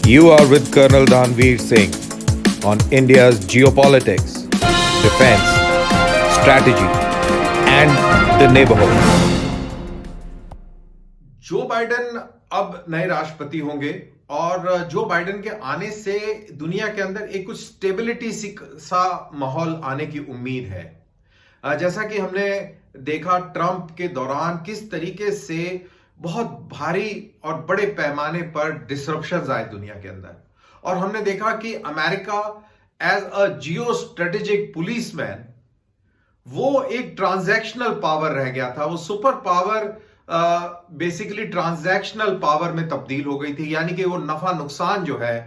You are with Colonel Dhanveer Singh on India's geopolitics, defense, strategy, and the neighborhood. Joe Biden अब नए राष्ट्रपति होंगे और Joe Biden के आने से दुनिया के अंदर एक कुछ स्टेबिलिटी सा माहौल आने की उम्मीद है। जैसा कि हमने देखा ट्रंप के दौरान किस तरीके से बहुत भारी और बड़े पैमाने पर डिसरप्शंस आए दुनिया के अंदर, और हमने देखा कि America as a geo strategic policeman वो एक ट्रांजैक्शनल पावर रह गया था। वो super power basically transactional power में तब्दील हो गई थी, यानी कि वो नफा नुकसान जो है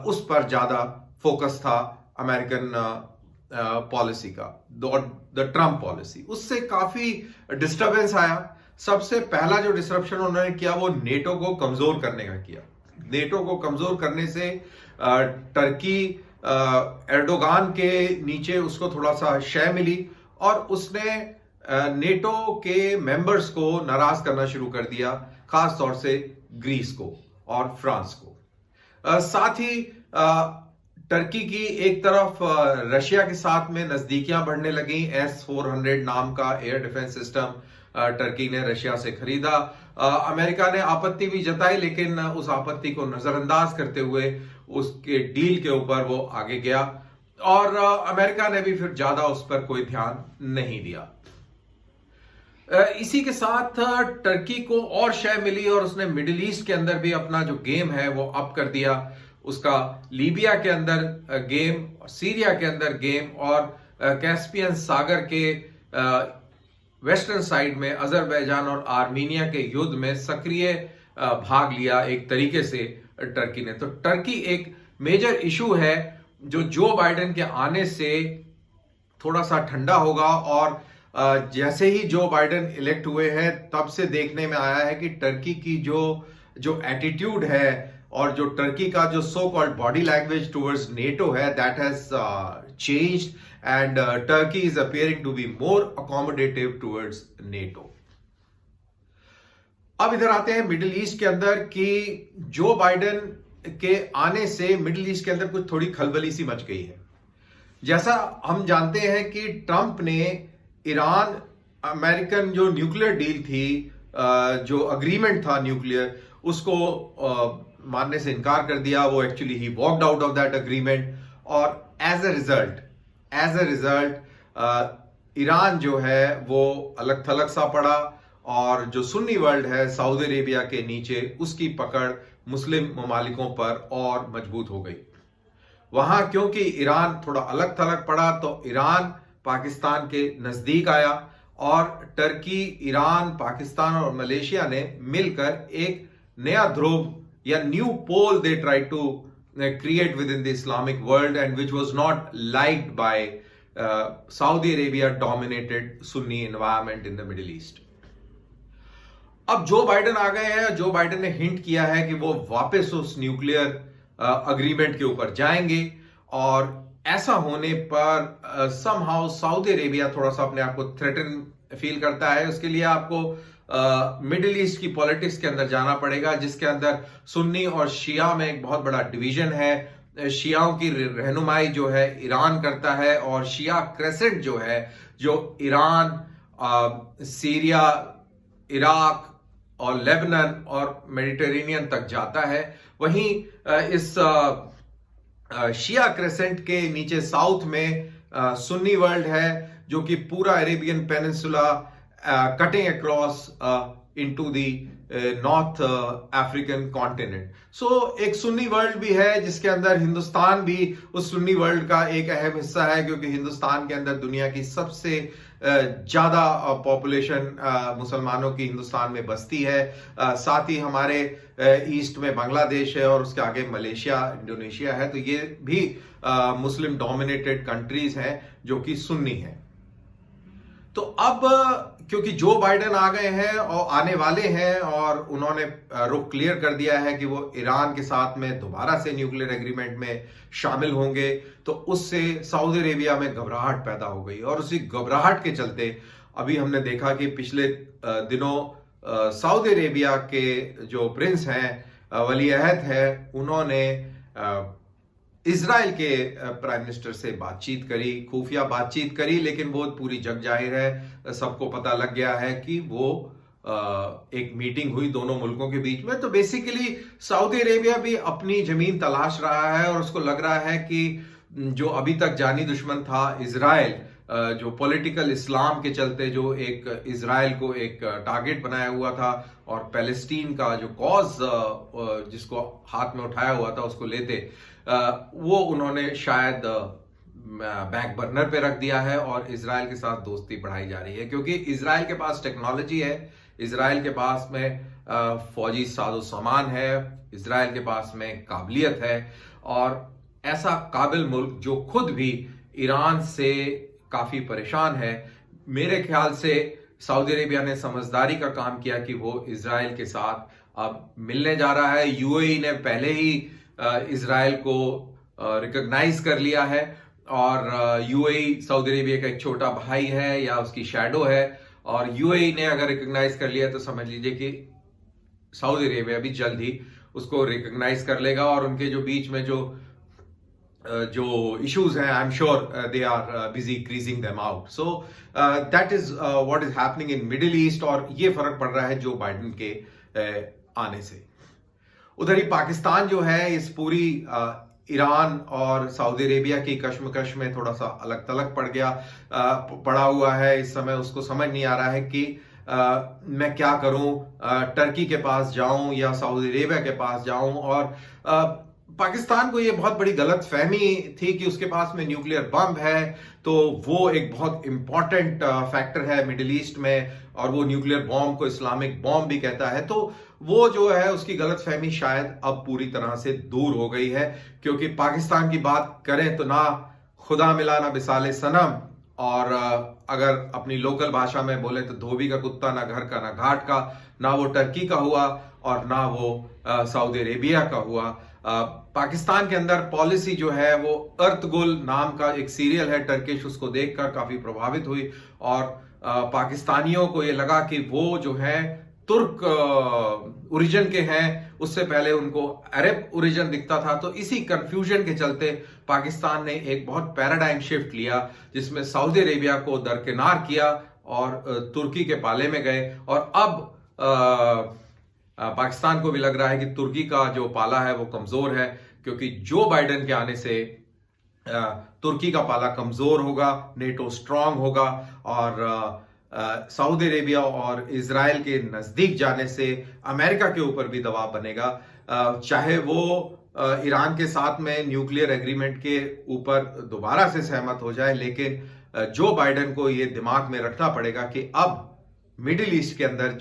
उस पर ज्यादा फोकस था अमेरिकन पॉलिसी का, द ट्रंप पॉलिसी। उससे काफी डिस्टरबेंस आया। सबसे पहला जो डिसरप्शन उन्होंने किया वो नेटो को कमजोर करने का किया। नेटो को कमजोर करने से टर्की एर्डोगान के नीचे उसको थोड़ा सा शय मिली और उसने नेटो के मेंबर्स को नाराज करना शुरू कर दिया, खास तौर से ग्रीस को और फ्रांस को। साथ ही टर्की की एक तरफ रशिया के साथ में नजदीकियां बढ़ने लगी। S-400 नाम का एयर डिफेंस सिस्टम टर्की ने रशिया से खरीदा। अमेरिका ने आपत्ति भी जताई, लेकिन उस आपत्ति को नजरअंदाज करते हुए उसके डील के ऊपर वो आगे गया और अमेरिका ने भी फिर ज्यादा उस पर कोई ध्यान नहीं दिया। इसी के साथ टर्की को और शय मिली और उसने मिडिल ईस्ट के अंदर भी अपना जो गेम है वो अप कर दिया। उसका लीबिया के अंदर गेम, सीरिया के अंदर गेम और कैस्पियन सागर के वेस्टर्न साइड में अजरबैजान और आर्मीनिया के युद्ध में सक्रिय भाग लिया एक तरीके से टर्की ने। तो टर्की एक मेजर इशू है जो बाइडेन के आने से थोड़ा सा ठंडा होगा। और जैसे ही जो बाइडेन इलेक्ट हुए हैं तब से देखने में आया है कि टर्की की जो एटीट्यूड है और जो टर्की का जो so called body language towards NATO है, that has changed and Turkey is appearing to be more accommodative towards NATO. अब इधर आते हैं मिडिल ईस्ट के अंदर कि जो बाइडेन के आने से मिडिल ईस्ट के अंदर कुछ थोड़ी खलबली सी मच गई है। जैसा हम जानते हैं कि ट्रंप ने ईरान अमेरिकन जो न्यूक्लियर डील थी, जो अग्रीमेंट था न्यूक्लियर, उसको मानने से इनकार कर दिया। वो actually he walked out of that agreement और एज अ रिजल्ट ईरान जो है वो अलग थलग सा पड़ा और जो सुन्नी वर्ल्ड है सऊदी अरेबिया के नीचे, उसकी पकड़ मुस्लिम ममालिकों पर और मजबूत हो गई। वहां क्योंकि ईरान थोड़ा अलग थलग पड़ा तो ईरान पाकिस्तान के नजदीक आया और टर्की, ईरान, पाकिस्तान और मलेशिया ने मिलकर एक नया ध्रुव या new pole they try to create within the Islamic world and which was not liked by Saudi Arabia dominated Sunni environment in the Middle East. अब जो बाइडेन आ गए हैं, जो बाइडेन ने हिंट किया है कि वो वापस उस न्यूक्लियर अग्रीमेंट के ऊपर जाएंगे और ऐसा होने पर समहाउ सऊदी अरेबिया थोड़ा सा अपने आप को थ्रेटन फील करता है। उसके लिए आपको मिडिल ईस्ट की पॉलिटिक्स के अंदर जाना पड़ेगा, जिसके अंदर सुन्नी और शिया में एक बहुत बड़ा डिवीजन है। शियाओं की रहनुमाई जो है ईरान करता है और शिया क्रेसेंट जो है जो ईरान, सीरिया, इराक और लेबनान और मेडिटेरेनियन तक जाता है। वहीं इस शिया क्रेसेंट के नीचे साउथ में सुन्नी वर्ल्ड है जो कि पूरा Arabian peninsula cutting across into the North African continent. So एक सुन्नी वर्ल्ड भी है जिसके अंदर हिंदुस्तान भी उस सुन्नी वर्ल्ड का एक अहम हिस्सा है, क्योंकि हिंदुस्तान के अंदर दुनिया की सबसे ज्यादा पॉपुलेशन मुसलमानों की हिंदुस्तान में बसती है। साथ ही हमारे ईस्ट में बांग्लादेश है और उसके आगे मलेशिया, इंडोनेशिया है। तो ये भी मुस्लिम डोमिनेटेड कंट्रीज हैं जो कि सुन्नी हैं। तो अब क्योंकि जो बाइडेन आ गए हैं और आने वाले हैं और उन्होंने रुख क्लियर कर दिया है कि वो ईरान के साथ में दोबारा से न्यूक्लियर एग्रीमेंट में शामिल होंगे, तो उससे सऊदी अरेबिया में घबराहट पैदा हो गई। और उसी घबराहट के चलते अभी हमने देखा कि पिछले दिनों सऊदी अरेबिया के जो प्रिंस हैं वली अहद है, उन्होंने इजराइल के प्राइम मिनिस्टर से बातचीत करी, खुफिया बातचीत करी, लेकिन वो पूरी जग जाहिर है, सबको पता लग गया है कि वो एक मीटिंग हुई दोनों मुल्कों के बीच में। तो बेसिकली सऊदी अरेबिया भी अपनी जमीन तलाश रहा है और उसको लग रहा है कि जो अभी तक जानी दुश्मन था इजराइल, जो पॉलिटिकल इस्लाम के चलते जो एक इजराइल को एक टारगेट बनाया हुआ था और पैलेस्टीन का जो कॉज जिसको हाथ में उठाया हुआ था उसको लेते, वो उन्होंने शायद बैक बर्नर पे रख दिया है और इजराइल के साथ दोस्ती बढ़ाई जा रही है, क्योंकि इजराइल के पास टेक्नोलॉजी है, इजराइल के पास में फौजी साजो सामान है, इजराइल के पास में काबिलियत है, और ऐसा काबिल मुल्क जो खुद भी ईरान से काफी परेशान है। मेरे ख्याल से सऊदी अरेबिया ने समझदारी का काम किया कि वो इजराइल के साथ अब मिलने जा रहा है। यूएई ने पहले ही इजराइल को रिकॉग्नाइज कर लिया है और यूएई सऊदी अरेबिया का एक छोटा भाई है या उसकी शैडो है, और यूएई ने अगर रिकॉग्नाइज कर लिया तो समझ लीजिए कि सऊदी अरेबिया भी जल्द ही उसको रिकॉग्नाइज कर लेगा। और उनके जो बीच में जो इश्यूज हैं, I am sure they are busy creasing them out. So that is what is happening in middle east, और ये फर्क पड़ रहा है जो बाइडेन के आने से। उधर ही पाकिस्तान जो है इस पूरी ईरान और सऊदी अरेबिया की कश्मकश में थोड़ा सा अलग थलग पड़ा हुआ है। इस समय उसको समझ नहीं आ रहा है कि मैं क्या करूं, टर्की के पास जाऊं या सऊदी अरेबिया के पास जाऊं। और पाकिस्तान को ये बहुत बड़ी गलत फहमी थी कि उसके पास में न्यूक्लियर बम है, तो वो एक बहुत इंपॉर्टेंट फैक्टर है मिडिल ईस्ट में, और वो न्यूक्लियर बॉम्ब को इस्लामिक बॉम्ब भी कहता है। तो वो जो है उसकी गलत फहमी शायद अब पूरी तरह से दूर हो गई है, क्योंकि पाकिस्तान की बात करें तो ना खुदा मिला ना बिसाले सनम, और अगर अपनी लोकल भाषा में बोले तो धोबी का कुत्ता, ना घर का ना घाट का, ना वो टर्की का हुआ और ना वो सऊदी अरेबिया का हुआ। पाकिस्तान के अंदर पॉलिसी जो है वो अर्तगुल नाम का एक सीरियल है टर्किश, उसको देखकर काफी प्रभावित हुई और पाकिस्तानियों को ये लगा कि वो जो है तुर्क ओरिजिन के हैं, उससे पहले उनको अरब ओरिजिन दिखता था। तो इसी कंफ्यूजन के चलते पाकिस्तान ने एक बहुत पैराडाइम शिफ्ट लिया, जिसमें सऊदी अरेबिया को दरकिनार किया और तुर्की के पाले में गए। और अब पाकिस्तान को भी लग रहा है कि तुर्की का जो पाला है वो कमजोर है, क्योंकि जो बाइडेन के आने से तुर्की का पाला कमजोर होगा, नेटो स्ट्रांग होगा, और सऊदी अरेबिया और इजराइल के नजदीक जाने से अमेरिका के ऊपर भी दबाव बनेगा। चाहे वो ईरान के साथ में न्यूक्लियर एग्रीमेंट के ऊपर दोबारा से सहमत हो जाए, लेकिन जो बाइडेन को ये दिमाग में रखना पड़ेगा कि अब मिडिल ईस्ट के अंदर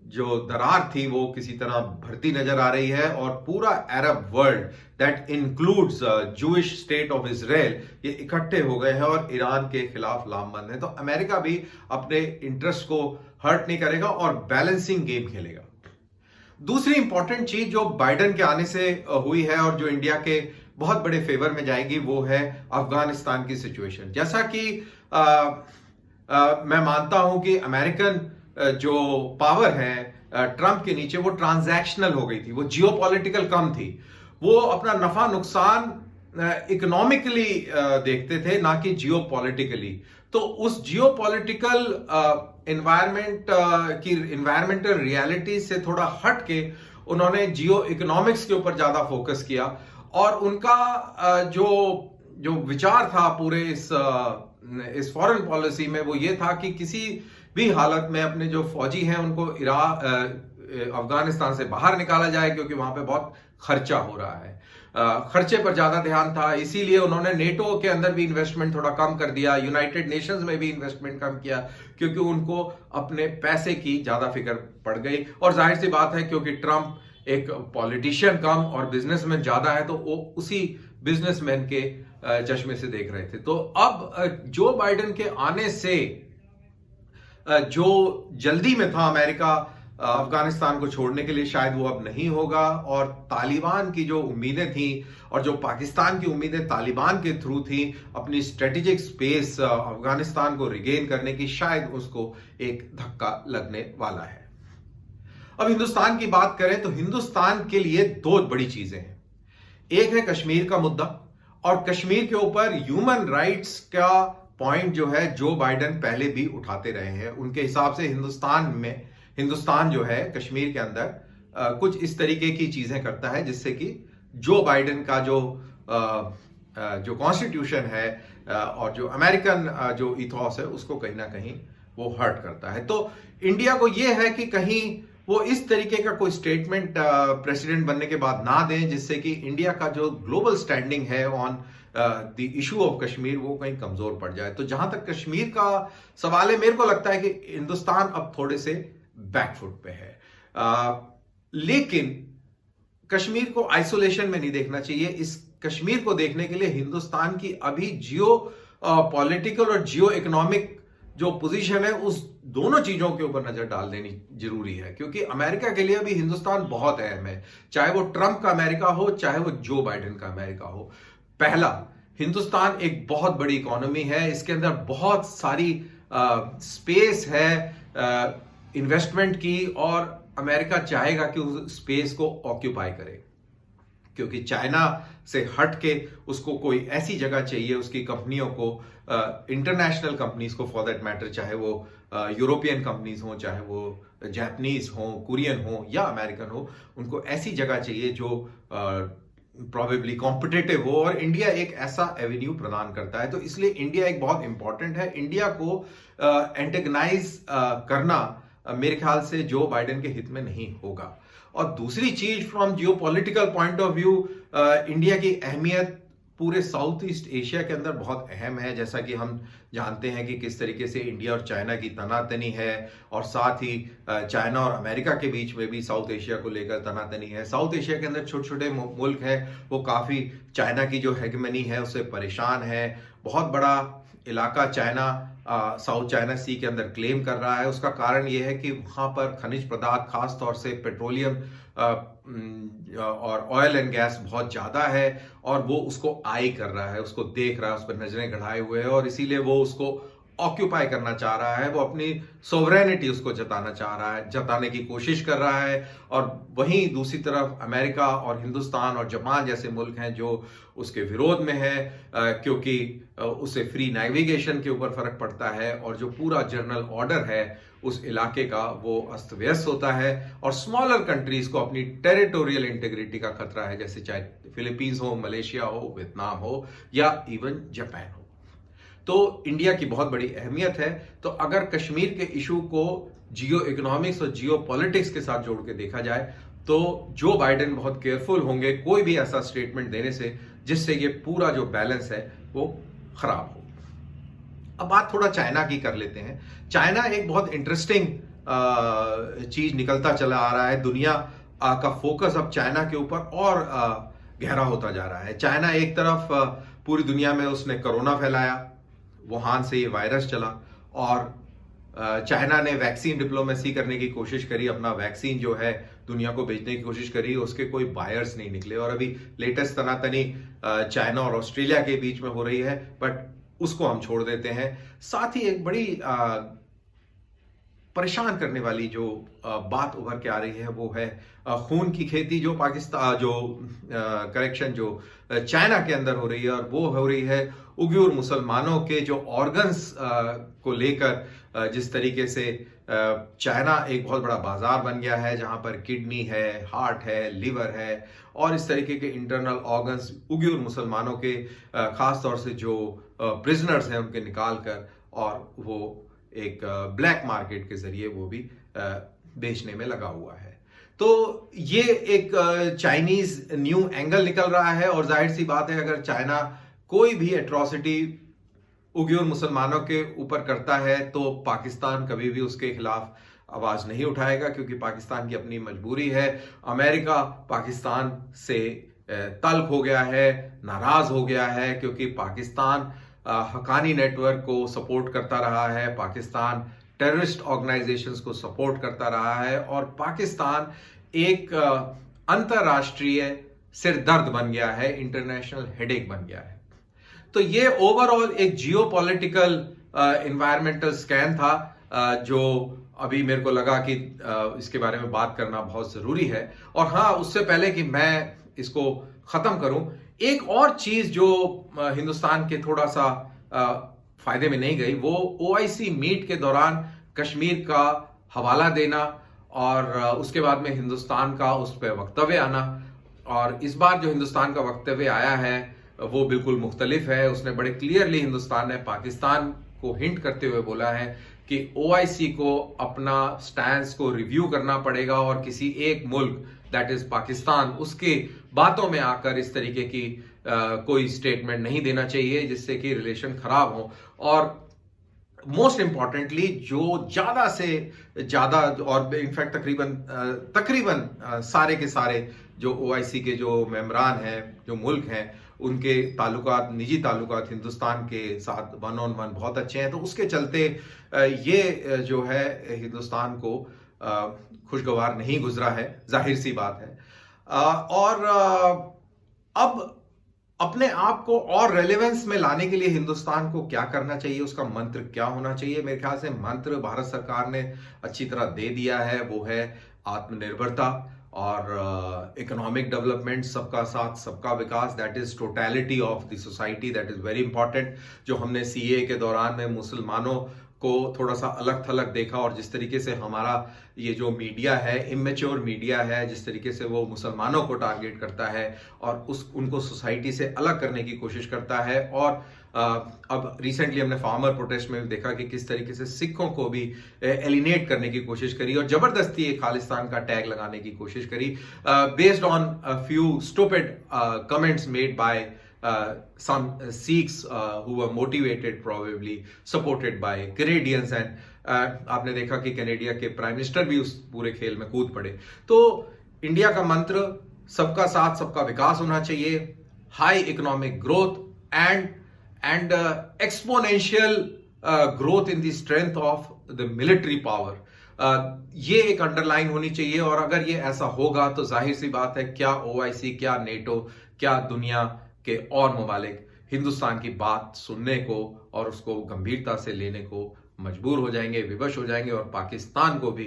जो दरार थी वो किसी तरह भरती नजर आ रही है, और पूरा Arab world that includes Jewish state of Israel ये इकट्ठे हो गए हैं और ईरान के खिलाफ लामबंद है। तो अमेरिका भी अपने इंटरेस्ट को हर्ट नहीं करेगा और बैलेंसिंग गेम खेलेगा। दूसरी इंपॉर्टेंट चीज जो बाइडेन के आने से हुई है और जो इंडिया के बहुत बड़े फेवर में जाएगी, वो है अफगानिस्तान की सिचुएशन। जैसा कि मैं मानता हूं कि अमेरिकन जो पावर है ट्रंप के नीचे वो ट्रांजैक्शनल हो गई थी, वो जियोपॉलिटिकल कम थी, वो अपना नफा नुकसान इकोनॉमिकली देखते थे, ना कि जियोपॉलिटिकली। तो उस जियोपॉलिटिकल इन्वायरमेंटल रियलिटी से थोड़ा हट के उन्होंने जियो इकोनॉमिक्स के ऊपर ज्यादा फोकस किया, और उनका जो विचार था पूरे इस फॉरेन पॉलिसी में वो ये था कि किसी भी हालत में अपने जो फौजी हैं उनको अफगानिस्तान से बाहर निकाला जाए, क्योंकि वहां पे बहुत खर्चा हो रहा है। खर्चे पर ज्यादा ध्यान था, इसीलिए उन्होंने नेटो के अंदर भी इन्वेस्टमेंट थोड़ा कम कर दिया, यूनाइटेड नेशंस में भी इन्वेस्टमेंट कम किया, क्योंकि उनको अपने पैसे की ज्यादा फिक्र पड़ गई। और जाहिर सी बात है, क्योंकि ट्रंप एक पॉलिटिशियन कम और बिजनेसमैन ज्यादा है, तो वो उसी बिजनेसमैन के चश्मे से देख रहे थे। तो अब जो बाइडेन के आने से जो जल्दी में था अमेरिका अफगानिस्तान को छोड़ने के लिए, शायद वो अब नहीं होगा, और तालिबान की जो उम्मीदें थी और जो पाकिस्तान की उम्मीदें तालिबान के थ्रू थी अपनी स्ट्रेटेजिक स्पेस अफगानिस्तान को रिगेन करने की, शायद उसको एक धक्का लगने वाला है। अब हिंदुस्तान की बात करें तो हिंदुस्तान के लिए दो बड़ी चीजें हैं। एक है कश्मीर का मुद्दा, और कश्मीर के ऊपर ह्यूमन राइट्स का पॉइंट जो है जो बाइडेन पहले भी उठाते रहे हैं। उनके हिसाब से हिंदुस्तान जो है कश्मीर के अंदर कुछ इस तरीके की चीजें करता है जिससे कि जो बाइडेन का जो कॉन्स्टिट्यूशन है और जो अमेरिकन जो इथॉस है उसको कहीं ना कहीं वो हर्ट करता है। तो इंडिया को ये है कि कहीं वो इस तरीके का कोई स्टेटमेंट प्रेसिडेंट बनने के बाद ना दें जिससे कि इंडिया का जो ग्लोबल स्टैंडिंग है on the issue of Kashmir वो कहीं कमजोर पड़ जाए। तो जहां तक कश्मीर का सवाल है, मेरे को लगता है कि हिंदुस्तान अब थोड़े से बैकफुट पे है, लेकिन कश्मीर को आइसोलेशन में नहीं देखना चाहिए। इस कश्मीर को देखने के लिए हिंदुस्तान की अभी जियो पॉलिटिकल और जियो इकोनॉमिक जो पोजीशन है उस दोनों चीजों के ऊपर नजर डाल देनी जरूरी है, क्योंकि अमेरिका के लिए अभी हिंदुस्तान बहुत अहम है, चाहे वो ट्रंप का अमेरिका हो चाहे वो जो बाइडेन का अमेरिका हो। पहला, हिंदुस्तान एक बहुत बड़ी इकोनॉमी है, इसके अंदर बहुत सारी स्पेस है इन्वेस्टमेंट की, और अमेरिका चाहेगा कि उस स्पेस को ऑक्यूपाई करे, क्योंकि चाइना से हट के उसको कोई ऐसी जगह चाहिए उसकी कंपनियों को, इंटरनेशनल कंपनीज को फॉर दैट मैटर, चाहे वो यूरोपियन कंपनीज हो, चाहे वो जापानीज हो, कोरियन हो या अमेरिकन हो, उनको ऐसी जगह चाहिए जो प्रॉबेबली कॉम्पिटिटिव हो, और इंडिया एक ऐसा एवेन्यू प्रदान करता है। तो इसलिए इंडिया एक बहुत इंपॉर्टेंट है। इंडिया को एंटेगनाइज करना मेरे ख्याल से जो बाइडेन के हित में नहीं होगा। और दूसरी चीज, from geopolitical point of view, India की अहमियत पूरे साउथ ईस्ट एशिया के अंदर बहुत अहम है। जैसा कि हम जानते हैं कि किस तरीके से इंडिया और चाइना की तनातनी है, और साथ ही चाइना और अमेरिका के बीच में भी साउथ एशिया को लेकर तनातनी है। साउथ एशिया के अंदर छोटे छोटे मुल्क हैं, वो काफी चाइना की जो हेगमनी है उससे परेशान है। बहुत बड़ा इलाका चाइना साउथ चाइना सी के अंदर क्लेम कर रहा है। उसका कारण यह है कि वहां पर खनिज पदार्थ, खास तौर से पेट्रोलियम और ऑयल एंड गैस बहुत ज्यादा है, और वो उसको आई कर रहा है, उसको देख रहा है, उस पर नजरें गड़ाए हुए है, और इसीलिए वो उसको ऑक्यूपाई करना चाह रहा है। वो अपनी सोवरेनिटी उसको जताना चाह रहा है, जताने की कोशिश कर रहा है। और वहीं दूसरी तरफ अमेरिका और हिंदुस्तान और जापान जैसे मुल्क हैं जो उसके विरोध में है, क्योंकि उससे फ्री नेविगेशन के ऊपर फर्क पड़ता है, और जो पूरा जनरल ऑर्डर है उस इलाके का वो अस्त व्यस्त होता है। और स्मॉलर कंट्रीज को अपनी टेरिटोरियल इंटीग्रिटी का खतरा है, जैसे चाहे फिलीपींस हो, मलेशिया हो, वियतनाम हो या इवन जापान हो। तो इंडिया की बहुत बड़ी अहमियत है। तो अगर कश्मीर के इशू को जियो इकोनॉमिक्स और जियो पॉलिटिक्स के साथ जोड़ के देखा जाए तो जो बाइडेन बहुत केयरफुल होंगे कोई भी ऐसा स्टेटमेंट देने से जिससे ये पूरा जो बैलेंस है वो खराब हो। अब बात थोड़ा चाइना की कर लेते हैं। चाइना एक बहुत इंटरेस्टिंग चीज निकलता चला आ रहा है। दुनिया का फोकस अब चाइना के ऊपर और गहरा होता जा रहा है। चाइना एक तरफ पूरी दुनिया में उसने कोरोना फैलाया, वुहान से ये वायरस चला, और चाइना ने वैक्सीन डिप्लोमेसी करने की कोशिश करी, अपना वैक्सीन जो है दुनिया को बेचने की कोशिश करी, उसके कोई बायर्स नहीं निकले। और अभी लेटेस्ट तनातनी चाइना और ऑस्ट्रेलिया के बीच में हो रही है, बट उसको हम छोड़ देते हैं। साथ ही एक बड़ी परेशान करने वाली जो बात उभर के आ रही है वो है खून की खेती जो चाइना के अंदर हो रही है, और वो हो रही है उइगुर मुसलमानों के जो ऑर्गन्स को लेकर। जिस तरीके से चाइना एक बहुत बड़ा बाजार बन गया है जहां पर किडनी है, हार्ट है, लिवर है, और इस तरीके के इंटरनल ऑर्गन्स उइगुर मुसलमानों के खास तौर से जो प्रिजनर्स हैं उनके निकाल कर, और वो एक ब्लैक मार्केट के जरिए वो भी बेचने में लगा हुआ है। तो ये एक चाइनीज न्यू एंगल निकल रहा है, और जाहिर सी बात है अगर चाइना कोई भी एट्रॉसिटी उइगुर मुसलमानों के ऊपर करता है तो पाकिस्तान कभी भी उसके खिलाफ आवाज नहीं उठाएगा, क्योंकि पाकिस्तान की अपनी मजबूरी है। अमेरिका पाकिस्तान से तल्ख हो गया है, नाराज हो गया है, क्योंकि पाकिस्तान हकानी नेटवर्क को सपोर्ट करता रहा है, पाकिस्तान टेररिस्ट ऑर्गेनाइजेशंस को सपोर्ट करता रहा है, और पाकिस्तान एक अंतरराष्ट्रीय सिरदर्द बन गया है, इंटरनेशनल हेडेक बन गया है। तो ये ओवरऑल एक जियोपॉलिटिकल एनवायरमेंटल स्कैन था जो अभी मेरे को लगा कि इसके बारे में बात करना बहुत जरूरी है। और हाँ, उससे पहले कि मैं इसको खत्म करूं, एक और चीज जो हिंदुस्तान के थोड़ा सा फायदे में नहीं गई, वो ओआईसी मीट के दौरान कश्मीर का हवाला देना और उसके बाद में हिंदुस्तान का उस पर वक्तव्य आना। और इस बार जो हिंदुस्तान का वक्तव्य आया है वो बिल्कुल मुख्तलिफ है। उसने बड़े क्लियरली हिंदुस्तान ने पाकिस्तान को हिंट करते हुए बोला है कि ओआईसी को अपना स्टैंड को रिव्यू करना पड़ेगा और किसी एक मुल्क दैट इज पाकिस्तान उसके बातों में आकर इस तरीके की कोई स्टेटमेंट नहीं देना चाहिए जिससे कि रिलेशन खराब हो। और मोस्ट इंपॉर्टेंटली जो ज्यादा से ज्यादा और इनफैक्ट तकरीबन सारे के सारे जो ओआईसी के जो मेंबरान हैं, जो मुल्क हैं, उनके ताल्लुकात, निजी ताल्लुकात हिंदुस्तान के साथ 1-on-1 बहुत अच्छे हैं। तो उसके चलते ये जो है हिंदुस्तान को खुशगवार नहीं गुजरा है, जाहिर सी बात है। और अब अपने आप को और रेलेवेंस में लाने के लिए हिंदुस्तान को क्या करना चाहिए, उसका मंत्र क्या होना चाहिए? मेरे ख्याल से मंत्र भारत सरकार ने अच्छी तरह दे दिया है। वो है आत्मनिर्भरता और इकोनॉमिक डेवलपमेंट, सबका साथ सबका विकास, that is totality of the society, that is very important. जो हमने सीए के दौरान में मुसलमानों को थोड़ा सा अलग थलग देखा और जिस तरीके से हमारा ये जो मीडिया है, इमेच्योर मीडिया है, जिस तरीके से वो मुसलमानों को टारगेट करता है और उनको सोसाइटी से अलग करने की कोशिश करता है। और अब रिसेंटली हमने फार्मर प्रोटेस्ट में भी देखा कि किस तरीके से सिखों को भी एलिनेट करने की कोशिश करी और जबरदस्ती एक खालिस्तान का टैग लगाने की कोशिश करी, based on a few stupid comments made by some Sikhs who were motivated, probably supported by Canadians, and आपने देखा कि कनाडिया के प्राइम मिनिस्टर भी उस पूरे खेल में कूद पड़े। तो इंडिया का मंत्र सबका साथ सबका विकास होना चाहिए, high economic growth and exponential growth in the strength of the military power. ये एक अंडरलाइन होनी चाहिए। और अगर ये ऐसा होगा तो जाहिर सी बात है, क्या ओआईसी, क्या नेटो, क्या दुनिया के और ममालिक हिंदुस्तान की बात सुनने को और उसको गंभीरता से लेने को मजबूर हो जाएंगे, विवश हो जाएंगे। और पाकिस्तान को भी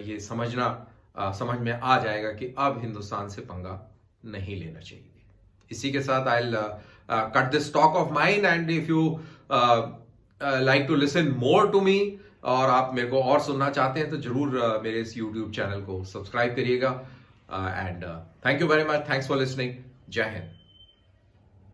ये समझ में आ जाएगा कि अब हिंदुस्तान से पंगा नहीं लेना चाहिए। इसी के साथ I cut this talk of mine, and if you like to listen more to me और आप मेरे को और सुनना चाहते हैं तो जरूर मेरे इस यूट्यूब चैनल को सब्सक्राइब करिएगा। And thank you very much, thanks for listening. जय हिंद।